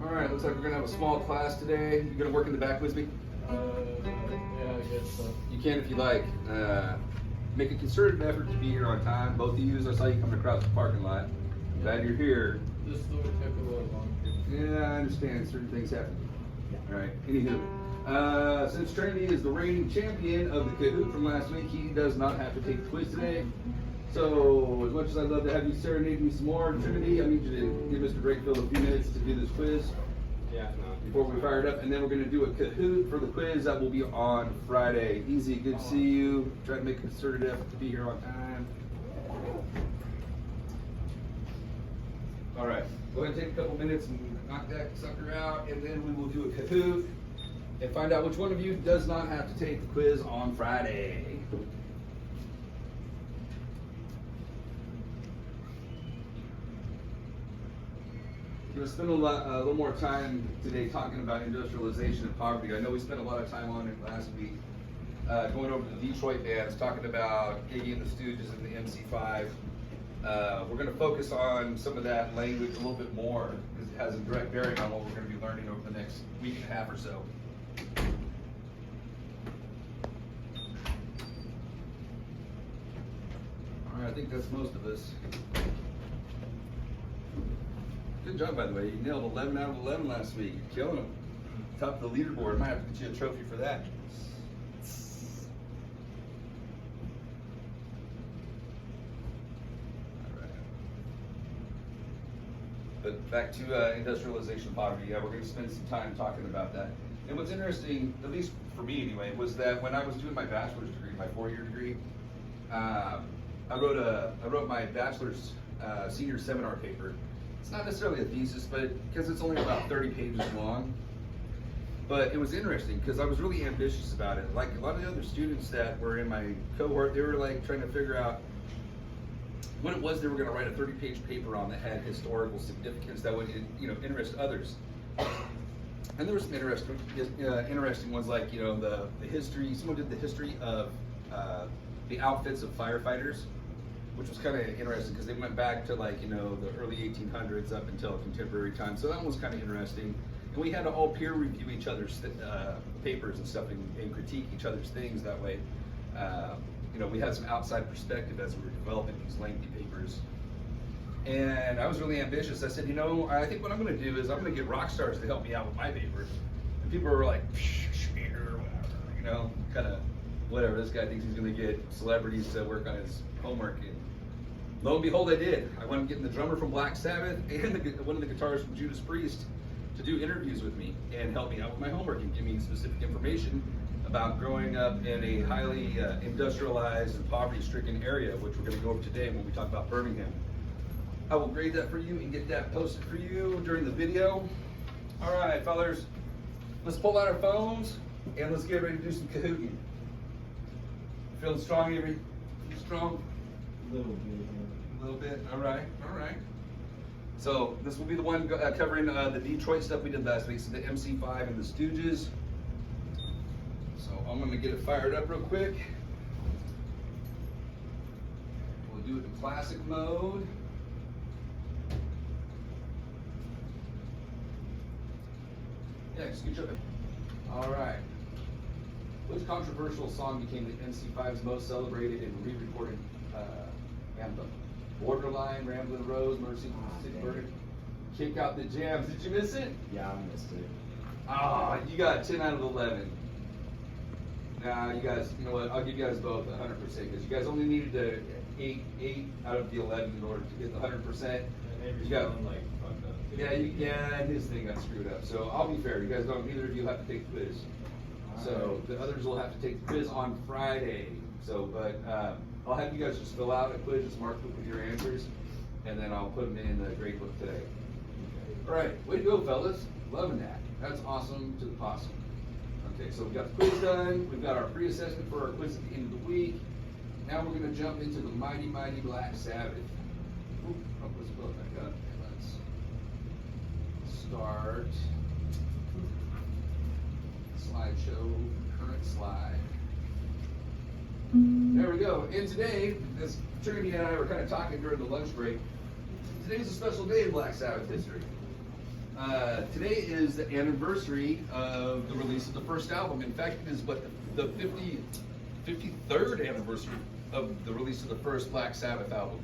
All right, looks like we're gonna have a small class today. You gonna work in the back with me? Yeah, I guess so. You can if you like. Make a concerted effort to be here on time. Both of you, I saw you coming across the parking lot. Glad you're here. This story took a little longer. Yeah, I understand. Certain things happen. All right. Anywho, since Trinity is the reigning champion of the Kahoot from last week, he does not have to take the quiz today. So, as much as I'd love to have you serenade me some more, Trinity, I need you to give Mr. Brakefield a few minutes to do this quiz. Yeah, no. Before we fire it up, and then we're going to do a Kahoot for the quiz that will be on Friday. Easy, good to see you. Try to make a concerted effort to be here on time. All right, go ahead and take a couple minutes and knock that sucker out, and then we will do a Kahoot and find out which one of you does not have to take the quiz on Friday. We're going to spend a little more time today talking about industrialization and poverty. I know we spent a lot of time on it last week, going over the Detroit bands, talking about Iggy and the Stooges and the MC5. We're going to focus on some of that language a little bit more because it has a direct bearing on what we're going to be learning over the next week and a half or so. All right, I think that's most of us. Good job, by the way. You nailed 11 out of 11 last week. You're killing them. Top of the leaderboard. Might have to get you a trophy for that. All right. But back to industrialization poverty. Yeah, we're going to spend some time talking about that. And what's interesting, at least for me anyway, was that when I was doing my bachelor's degree, my 4-year degree, I wrote my bachelor's senior seminar paper. It's not necessarily a thesis, but because it's only about 30 pages long. But it was interesting because I was really ambitious about it. Like a lot of the other students that were in my cohort, they were like trying to figure out what it was they were going to write a 30-page paper on that had historical significance that would, interest others. And there were some interesting ones, like the history. Someone did the history of the outfits of firefighters, which was kind of interesting because they went back to the early 1800s up until contemporary time. So that one was kind of interesting. And we had to all peer review each other's papers and stuff and critique each other's things that way. We had some outside perspective as we were developing these lengthy papers. And I was really ambitious. I said, I think what I'm going to do is I'm going to get rock stars to help me out with my paper. And people were like, or whatever, kind of whatever. This guy thinks he's going to get celebrities to work on his homework. And lo and behold, I did. I wound up getting the drummer from Black Sabbath and one of the guitarists from Judas Priest to do interviews with me and help me out with my homework and give me specific information about growing up in a highly industrialized and poverty-stricken area, which we're going to go over today when we talk about Birmingham. I will grade that for you and get that posted for you during the video. All right, fellas, let's pull out our phones and let's get ready to do some Kahooting. Feeling strong, Avery? Strong? A little bit. A little bit. All right. All right. So this will be the one covering the Detroit stuff we did last week. So the MC5 and the Stooges. So I'm going to get it fired up real quick. We'll do it in classic mode. Yeah, just get your. All right. Which controversial song became the MC5's most celebrated and re-recorded anthem? Borderline, Ramblin' Rose, Mercy from the City Burger. Kick Out the Jams. Did you miss it? Yeah, I missed it. Ah, you got 10 out of 11. Nah, you guys, you know what? I'll give you guys both 100% because you guys only needed the 8 out of the 11 in order to get the 100%. You got fucked up. Yeah, and his thing got screwed up. So I'll be fair. You guys don't. Neither of you have to take the quiz. So the others will have to take the quiz on Friday. So, but I'll have you guys just fill out a quiz, just mark it with your answers, and then I'll put them in the grade book today. All right, way to go, fellas. Loving that. That's awesome to the possum. Okay, so we've got the quiz done. We've got our pre-assessment for our quiz at the end of the week. Now we're going to jump into the mighty, mighty Black Sabbath. Oop, let's pull it back up. Let's start. Slideshow, current slide. There we go. And today, as Trinity and I were kind of talking during the lunch break, today's a special day in Black Sabbath history. Today is the anniversary of the release of the first album. In fact, it is the 53rd anniversary of the release of the first Black Sabbath album.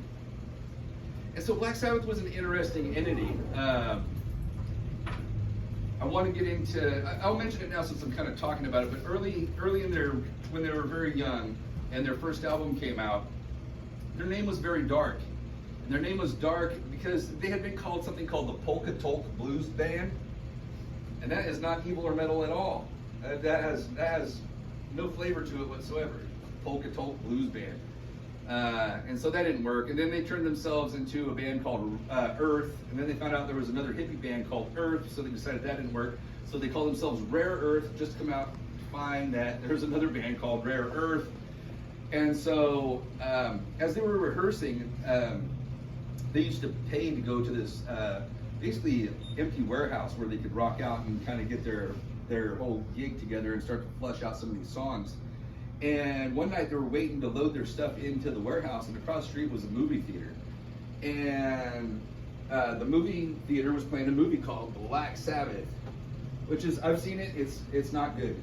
And so Black Sabbath was an interesting entity. I want to get into, I'll mention it now since I'm kind of talking about it, but early in when they were very young and their first album came out, their name was very dark. And their name was dark because they had been called something called the Polka Tulk Blues Band. And that is not evil or metal at all. That has no flavor to it whatsoever. Polka Tulk Blues Band. And so that didn't work. And then they turned themselves into a band called Earth. And then they found out there was another hippie band called Earth. So they decided that didn't work. So they called themselves Rare Earth. Just come out to find that there's another band called Rare Earth. And so as they were rehearsing, they used to pay to go to this basically empty warehouse where they could rock out and kind of get their whole gig together and start to flesh out some of these songs. And one night they were waiting to load their stuff into the warehouse, and across the street was a movie theater. And the movie theater was playing a movie called Black Sabbath, which is, I've seen it, it's not good.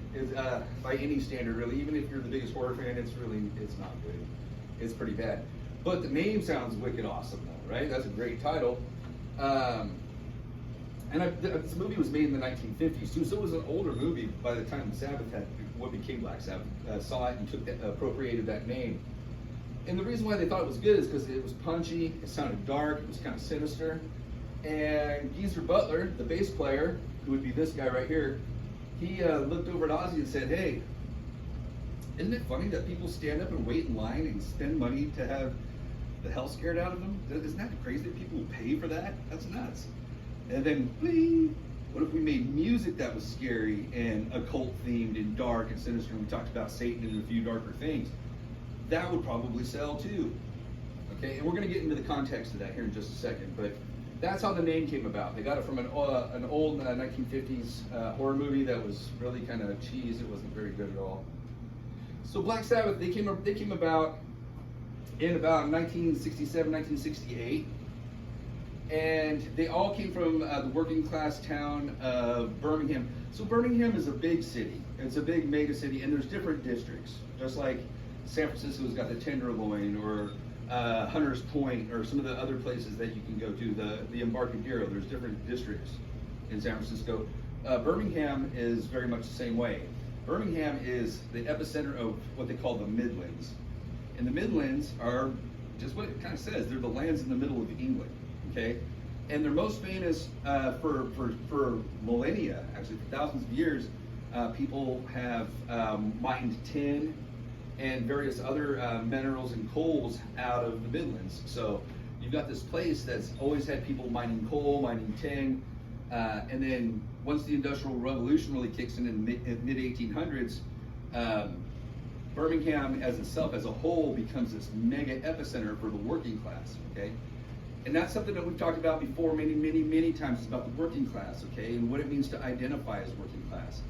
By any standard really, even if you're the biggest horror fan, it's not good. It's pretty bad. But the name sounds wicked awesome though, right? That's a great title. This movie was made in the 1950s too, so it was an older movie by the time Sabbath had what became Black Sabbath saw it and appropriated that name. And the reason why they thought it was good is because it was punchy, it sounded dark, it was kind of sinister. And Geezer Butler, the bass player, who would be this guy right here, he looked over at Ozzy and said, "Hey, isn't it funny that people stand up and wait in line and spend money to have the hell scared out of them? Isn't that crazy that people pay for that? That's nuts." And then, bling, what if we made music that was scary and occult themed and dark and sinister, and we talked about Satan and a few darker things? That would probably sell too. Okay, and we're going to get into the context of that here in just a second, but that's how the name came about. They got it from an old 1950s horror movie that was really kind of cheese. It wasn't very good at all. So Black Sabbath, they came about in about 1967, 1968. And they all came from the working class town of Birmingham. So Birmingham is a big city. It's a big mega city, and there's different districts. Just like San Francisco's got the Tenderloin, or Hunters Point, or some of the other places that you can go to, the Embarcadero. There's different districts in San Francisco. Birmingham is very much the same way. Birmingham is the epicenter of what they call the Midlands. And the Midlands are just what it kind of says. They're the lands in the middle of England. Okay, and they're most famous for millennia, actually for thousands of years. People have mined tin and various other minerals and coals out of the Midlands. So you've got this place that's always had people mining coal, mining tin, and then once the Industrial Revolution really kicks in the mid 1800s, Birmingham as itself as a whole becomes this mega epicenter for the working class. Okay. And that's something that we've talked about before many times, about the working class, okay, and what it means to identify as working class.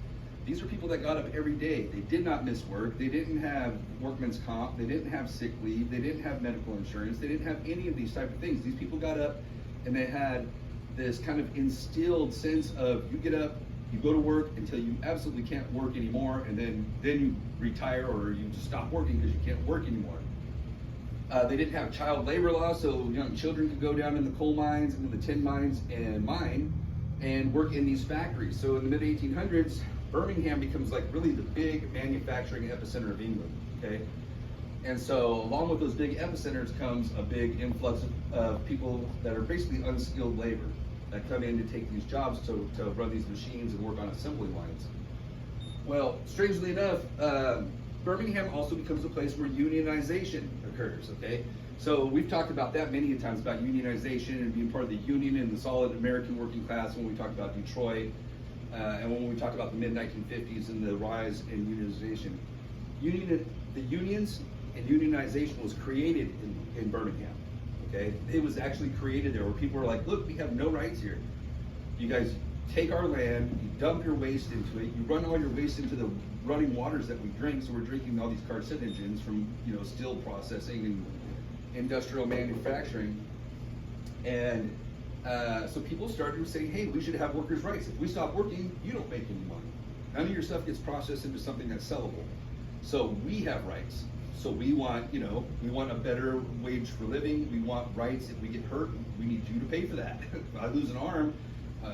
These are people that got up every day. They did not miss work. They didn't have workman's comp. They didn't have sick leave. They didn't have medical insurance. They didn't have any of these type of things. These people got up and they had this kind of instilled sense of, you get up, you go to work until you absolutely can't work anymore, and then you retire, or you just stop working because you can't work anymore. They didn't have child labor laws, so young children could go down in the coal mines and in the tin mines and mine and work in these factories. So in the mid 1800s, Birmingham becomes like really the big manufacturing epicenter of England. Okay, and so along with those big epicenters comes a big influx of people that are basically unskilled labor that come in to take these jobs to run these machines and work on assembly lines. Well, strangely enough, Birmingham also becomes a place where unionization occurs, okay? So we've talked about that many times, about unionization and being part of the union and the solid American working class when we talked about Detroit, and when we talked about the mid-1950s and the rise in unionization. The unions and unionization was created in Birmingham, okay? It was actually created there where people were like, look, we have no rights here. You guys take our land, you dump your waste into it, you run all your waste into the running waters that we drink, so we're drinking all these carcinogens from steel processing and industrial manufacturing. And So people started saying, hey, we should have workers' rights. If we stop working, you don't make any money. None of your stuff gets processed into something that's sellable. So we have rights. So we want, we want a better wage for living. We want rights. If we get hurt, we need you to pay for that. If I lose an arm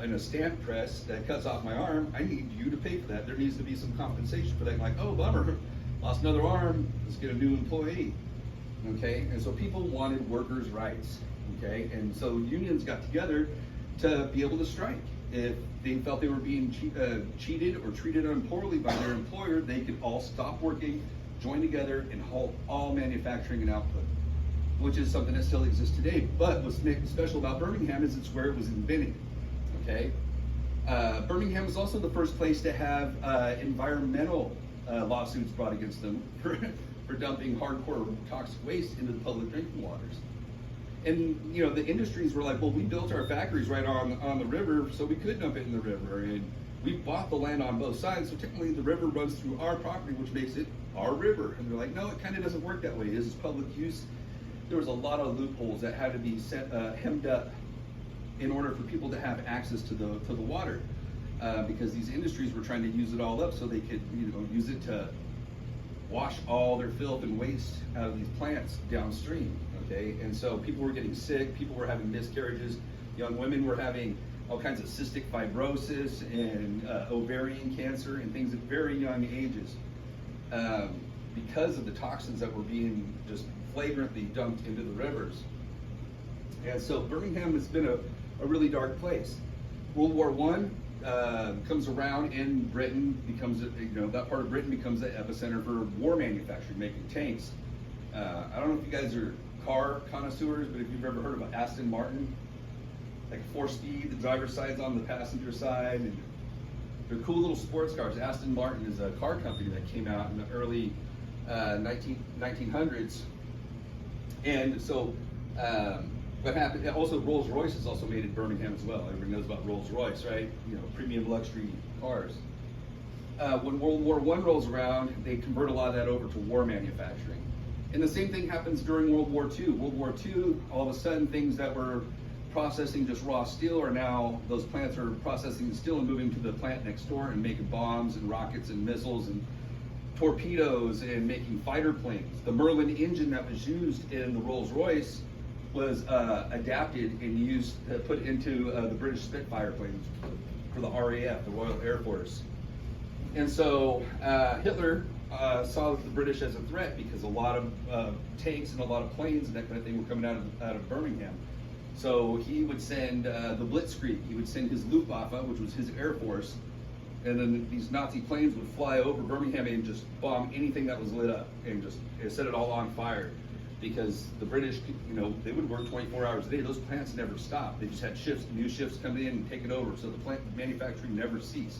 in a stamp press that cuts off my arm, I need you to pay for that. There needs to be some compensation for that. Like, oh, bummer, lost another arm, let's get a new employee. Okay, and so people wanted workers' rights. Okay, and so unions got together to be able to strike. If they felt they were being cheated or treated poorly by their employer, they could all stop working, join together, and halt all manufacturing and output, which is something that still exists today. But what's special about Birmingham is it's where it was invented. Okay, Birmingham was also the first place to have environmental lawsuits brought against them for dumping hardcore toxic waste into the public drinking waters. And the industries were like, well, we built our factories right on the river, so we could dump it in the river. And we bought the land on both sides, so technically the river runs through our property, which makes it our river. And they're like, no, it kind of doesn't work that way. This is public use. There was a lot of loopholes that had to be hemmed up in order for people to have access to the water, because these industries were trying to use it all up so they could use it to wash all their filth and waste out of these plants downstream. Okay, and so people were getting sick, people were having miscarriages, young women were having all kinds of cystic fibrosis and ovarian cancer and things at very young ages, because of the toxins that were being just flagrantly dumped into the rivers. And so Birmingham has been a really dark place. World War I comes around, and Britain becomes, that part of Britain becomes the epicenter for war manufacturing, making tanks. I don't know if you guys are car connoisseurs, but if you've ever heard of an Aston Martin, like 4-speed, the driver's side's on the passenger side, and they're cool little sports cars. Aston Martin is a car company that came out in the early 1900s. And so what happened, also Rolls-Royce is also made in Birmingham as well. Everybody knows about Rolls-Royce, right? Premium luxury cars. When World War I rolls around, they convert a lot of that over to war manufacturing. And the same thing happens during World War II. World War II, all of a sudden, things that were processing just raw steel are now, those plants are processing the steel and moving to the plant next door and making bombs and rockets and missiles and torpedoes and making fighter planes. The Merlin engine that was used in the Rolls-Royce was adapted and used, put into the British Spitfire planes for the RAF, the Royal Air Force. And so Hitler saw the British as a threat because a lot of tanks and a lot of planes and that kind of thing were coming out of Birmingham. So he would send the Blitzkrieg. He would send his Luftwaffe, which was his air force, and then these Nazi planes would fly over Birmingham and just bomb anything that was lit up and just set it all on fire. Because the British, they would work 24 hours a day. Those plants never stopped. They just had shifts, new shifts coming in and taking over. So the plant manufacturing never ceased.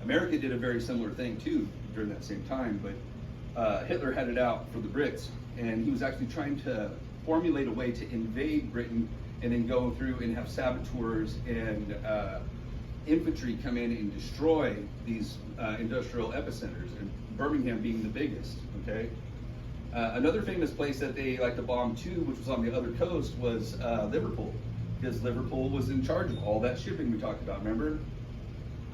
America did a very similar thing too during that same time, but Hitler had it out for the Brits, and he was actually trying to formulate a way to invade Britain and then go through and have saboteurs and infantry come in and destroy these industrial epicenters, and Birmingham being the biggest. Okay. Another famous place that they like to bomb too, which was on the other coast, was Liverpool, because Liverpool was in charge of all that shipping we talked about. Remember?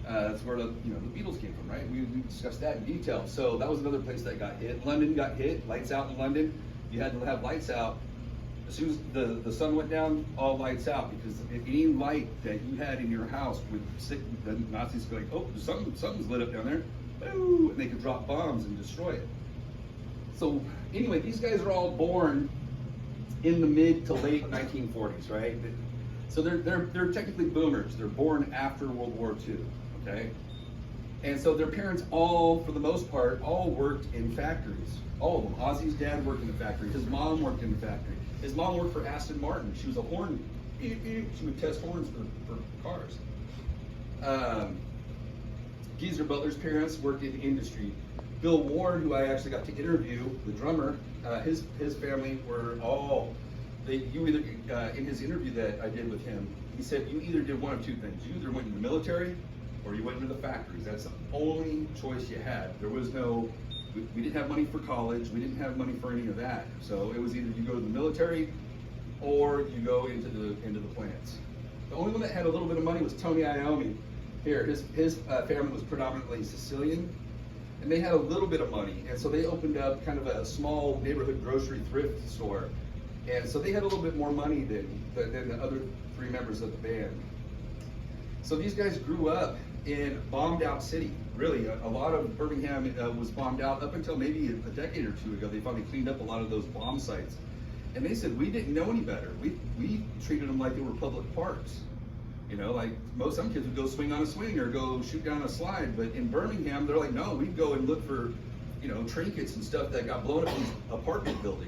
That's where the Beatles came from, right? We discussed that in detail. So that was another place that got hit. London got hit. Lights out in London. You had to have lights out. As soon as the sun went down, all lights out, because if any light that you had in your house would sick, the Nazis would be like, oh, something's lit up down there. Boo! And they could drop bombs and destroy it. So anyway, these guys are all born in the mid to late 1940s, right? So they're technically boomers. They're born after World War II. Okay, and so their parents all, for the most part, all worked in factories. All of them. Ozzy's dad worked in the factory. His mom worked in the factory. His mom worked for Aston Martin. She was a horn. She would test horns for cars. Geezer Butler's parents worked in industry. Bill Ward, who I actually got to interview, the drummer, his family were all. In his interview that I did with him, he said you either did one of two things. You either went in the military or you went into the factories. That's the only choice you had. There was no, we didn't have money for college. We didn't have money for any of that. So it was either you go to the military or you go into the plants. The only one that had a little bit of money was Tony Iommi. Here, his family was predominantly Sicilian, and they had a little bit of money, and so they opened up kind of a small neighborhood grocery thrift store, and so they had a little bit more money than the other three members of the band. So these guys grew up in bombed out city. Really, a lot of Birmingham was bombed out up until maybe a decade or two ago. They finally cleaned up a lot of those bomb sites. And they said, we didn't know any better. We treated them like they were public parks. You know, like some kids would go swing on a swing or go shoot down a slide. But in Birmingham, they're like, no, we'd go and look for, you know, trinkets and stuff that got blown up in these apartment buildings.